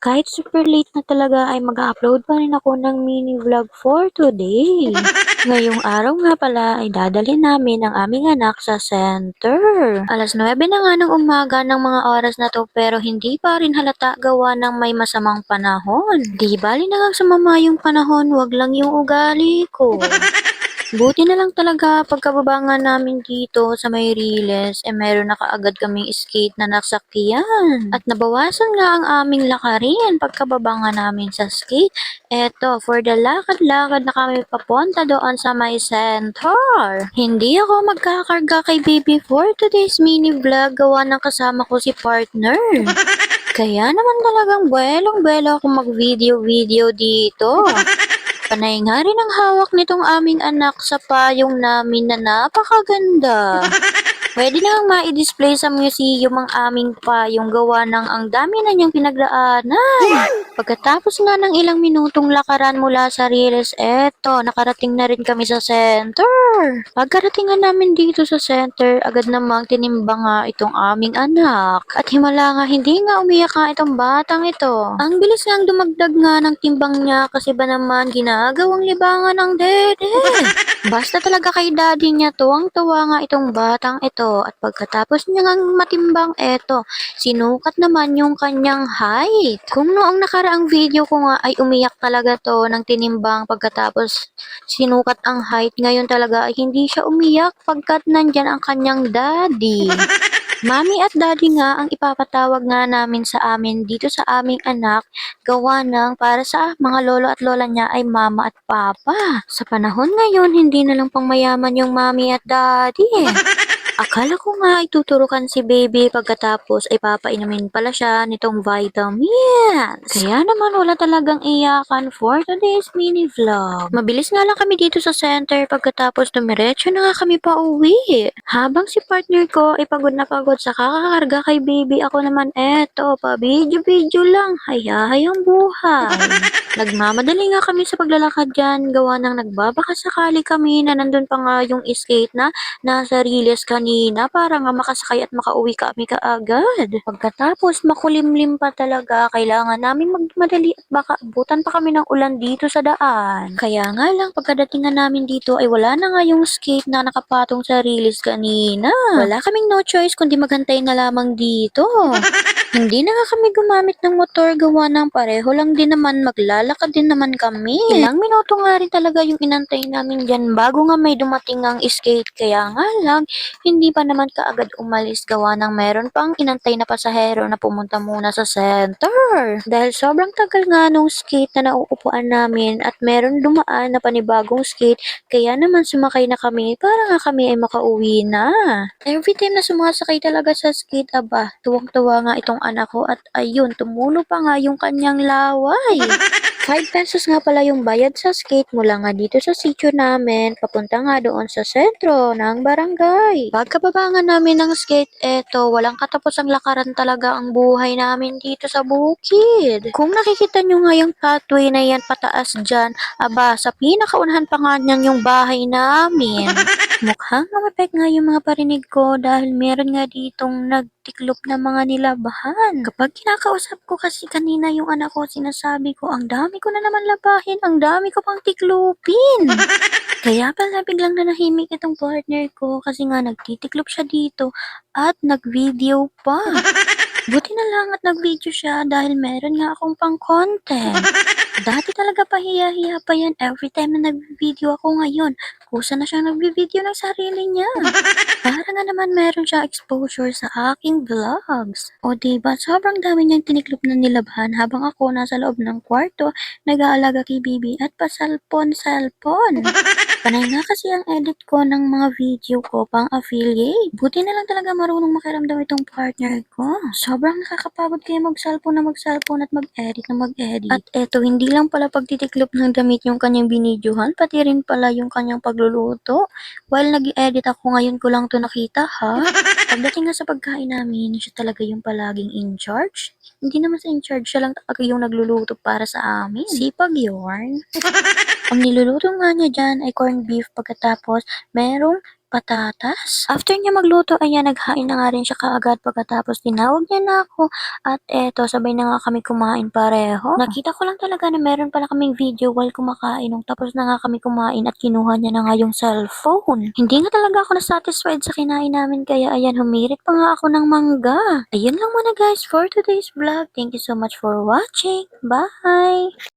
Kahit super late na talaga ay mag-a-upload pa rin ako ng mini vlog for today. Ngayong araw nga pala ay dadalhin namin ang aming anak sa center. Alas 9 na nga ng umaga ng mga oras na to pero hindi pa rin halata gawa ng may masamang panahon. Di bali na nga sumama yung panahon, wag lang yung ugali ko. Buti na lang talaga pagkababa nga namin dito sa may Riles, meron na kaagad kaming skate na nasakyan. At nabawasan nga ang aming lakarin pagkababa nga namin sa skate. Eto, for the lakad-lakad na kami papunta doon sa may center. Hindi ako magkakarga kay baby for today's mini vlog gawa ng kasama ko si partner. Kaya naman talagang buwelong-buwelo ako mag-video-video dito. Panay nga rin ang hawak nitong aming anak sa payong namin na napakaganda. Pwede nang ma-display sa museum ang aming payong gawa ng ang dami na niyang pinagdaanan. Pagkatapos nga ng ilang minutong lakaran mula sa Riles, eto, nakarating na rin kami sa center. Pagkarating nga namin dito sa center, agad namang tinimbang nga itong aming anak. At himala nga, hindi nga umiyak nga itong batang ito. Ang bilis nga dumagdag nga ng timbang niya kasi ba naman ginagawang libangan ng dede. Basta talaga kay daddy niya tuwang-tuwa nga itong batang ito at pagkatapos niya ngang matimbang eto, sinukat naman yung kanyang height. Kung noong nakaraang video ko nga ay umiyak talaga to ng tinimbang pagkatapos sinukat ang height, ngayon talaga ay hindi siya umiyak pagkat nandyan ang kanyang daddy. Mami at daddy nga ang ipapatawag nga namin sa amin dito sa aming anak gawa ng para sa mga lolo at lola niya ay mama at papa. Sa panahon ngayon, hindi na lang pang mayaman yung mami at daddy. Akala ko nga ay tuturukan si baby pagkatapos ay papainumin pala siya nitong vitamins. Kaya naman wala talagang iyakan for today's mini vlog. Mabilis nga lang kami dito sa center pagkatapos dumiretso na nga kami pa uwi. Habang si partner ko ay pagod na pagod sa kakakarga kay baby, ako naman eto pa video-video lang, hayahayang buhay. Nagmamadali nga kami sa paglalakad dyan gawa ng nagbabaka sakali kami na nandun pa nga yung skate na nasa Riles kanina para nga makasakay at makauwi kami kaagad. Pagkatapos makulimlim pa talaga, kailangan namin magmadali at baka abutan pa kami ng ulan dito sa daan. Kaya nga lang pagkadating nga namin dito ay wala na nga yung skate na nakapatong sa Riles kanina. Wala kaming no choice kundi maghantay na lamang dito. Hindi na nga kami gumamit ng motor gawa ng pareho lang din naman, maglalakad din naman kami. Ilang minuto nga rin talaga yung inantay namin dyan bago nga may dumating ang skate, kaya nga lang hindi pa naman kaagad umalis gawa ng meron pang inantay na pasahero na pumunta muna sa center. Dahil sobrang tagal nga nung skate na nauupuan namin at meron dumaan na panibagong skate, kaya naman sumakay na kami para nga kami ay makauwi na. Every time na sumasakay talaga sa skate, aba, tuwang-tuwa nga itong anak ko at ayun, tumulo pa nga yung kanyang laway. 5 pesos nga pala yung bayad sa skate mula nga dito sa sitio namin, papunta nga doon sa sentro ng barangay. Pagkababa nga namin ng skate, eto, walang katapusang lakaran talaga ang buhay namin dito sa bukid. Kung nakikita nyo nga yung pathway na yan pataas dyan, aba, sa pinakaunahan pa nga niyan yung bahay namin. Mukhang namapek nga yung mga parinig ko dahil meron nga ditong nagtiklop na mga nilabahan. Kapag kinakausap ko kasi kanina yung anak ko, sinasabi ko, ang dami ko na naman labahin, ang dami ko pang tiklupin. Kaya pala biglang nanahimik itong partner ko kasi nga nagtitiklop siya dito at nag-video pa. Buti na lang at nag-video siya dahil meron nga akong pang content. Dati talaga pahiya-hiya pa yan every time na nag-video ako, ngayon. Kusa na siyang nag-video ng sarili niya. Para nga naman meron siya exposure sa aking vlogs. O diba, sobrang dami niyang tiniklop na nilabhan habang ako nasa loob ng kwarto, nag-aalaga kay baby at pasalpon-salpon. Panay nga kasi ang edit ko ng mga video ko pang affiliate. Buti na lang talaga marunong makiramdam itong partner ko. Sobrang nakakapagod kaya mag-cellphone at mag-edit na mag-edit. At eto, hindi lang pala pagtitiklop ng damit yung kanyang binidyohan, pati rin pala yung kanyang pagluluto. While nag-edit ako, ngayon ko lang to nakita, ha? Pagdating nga sa pagkain namin, siya talaga yung palaging in charge. Hindi naman sa in charge, siya lang talaga yung nagluluto para sa amin. Sipag yorn. Ang niluluto nga niya dyan ay corned beef, pagkatapos merong patatas. After niya magluto, ayan, naghain na nga rin siya kaagad pagkatapos tinawag niya na ako at eto, sabay na nga kami kumain pareho. Nakita ko lang talaga na meron pala kaming video while kumakain nung tapos na nga kami kumain at kinuha niya na nga yung cellphone. Hindi nga talaga ako na-satisfied sa kinain namin kaya ayan, humirit pa nga ako ng mangga. Ayun lang muna guys for today's vlog. Thank you so much for watching. Bye!